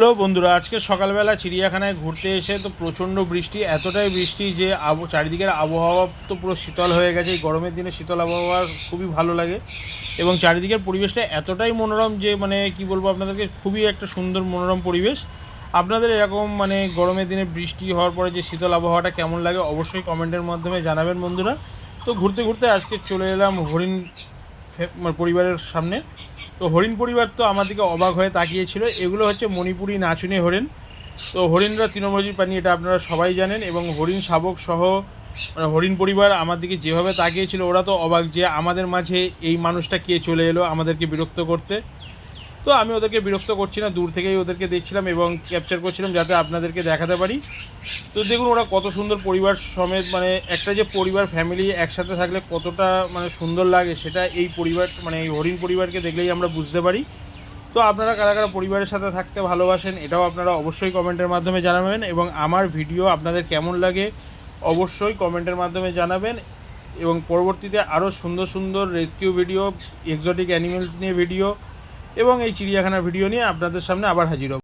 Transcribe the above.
Hello বন্ধুরা, আজকে সকালবেলা চিড়িয়াখানায় ঘুরতে এসে তো প্রচণ্ড বৃষ্টি, এতটাই বৃষ্টি যে চারিদিকের আবহাওয়া তো পুরো শীতল হয়ে গেছে। এই গরমের দিনে শীতল আবহাওয়া খুবই ভালো লাগে এবং চারিদিকের পরিবেশটা এতটাই মনোরম যে মানে কি বলবো আপনাদেরকে, খুবই একটা সুন্দর মনোরম পরিবেশ। আপনাদের এরকম মানে গরমের দিনে বৃষ্টি হওয়ার পরে যে শীতল আবহাওয়াটা কেমন লাগে অবশ্যই কমেন্টের মাধ্যমে জানাবেন বন্ধুরা। তো ঘুরতে ঘুরতে আজকে চলে এলাম হরিণ পরিবারের সামনে। তো হরিণ পরিবার তো আমার দিকে অবাক হয়ে তাকিয়েছিল। এগুলো হচ্ছে মণিপুরি নাচুনি হরিণ। তো হরিণরা তৃণভোজী প্রাণী, এটা আপনারা সবাই জানেন। এবং হরিণ শাবক সহ মানে হরিণ পরিবার আমার দিকে যেভাবে তাকিয়েছিল, ওরা তো অবাক যে আমাদের মাঝে এই মানুষটা কে চলে এলো আমাদেরকে বিরক্ত করতে। তো আমি ওদেরকে বিরক্ত করছি না, দূর থেকেই ওদেরকে দেখছিলাম এবং ক্যাপচার করছিলাম যাতে আপনাদেরকে দেখাতে পারি। তো দেখুন ওরা কত সুন্দর পরিবার সমেত, মানে একটা যে পরিবার ফ্যামিলি একসাথে থাকলে কতটা মানে সুন্দর লাগে, সেটা এই পরিবার মানে এই হরিণ পরিবারকে দেখলেই আমরা বুঝতে পারি। তো আপনারা কারা কারা পরিবারের সাথে থাকতে ভালোবাসেন এটাও আপনারা অবশ্যই কমেন্টের মাধ্যমে জানাবেন, এবং আমার ভিডিও আপনাদের কেমন লাগে অবশ্যই কমেন্টের মাধ্যমে জানাবেন। এবং পরবর্তীতে আরও সুন্দর সুন্দর রেস্কিউ ভিডিও, এক্সোটিক অ্যানিমেলস নিয়ে ভিডিও এবং এই চিড়িয়াখানার ভিডিও নিয়ে আপনাদের সামনে আবার হাজির হব।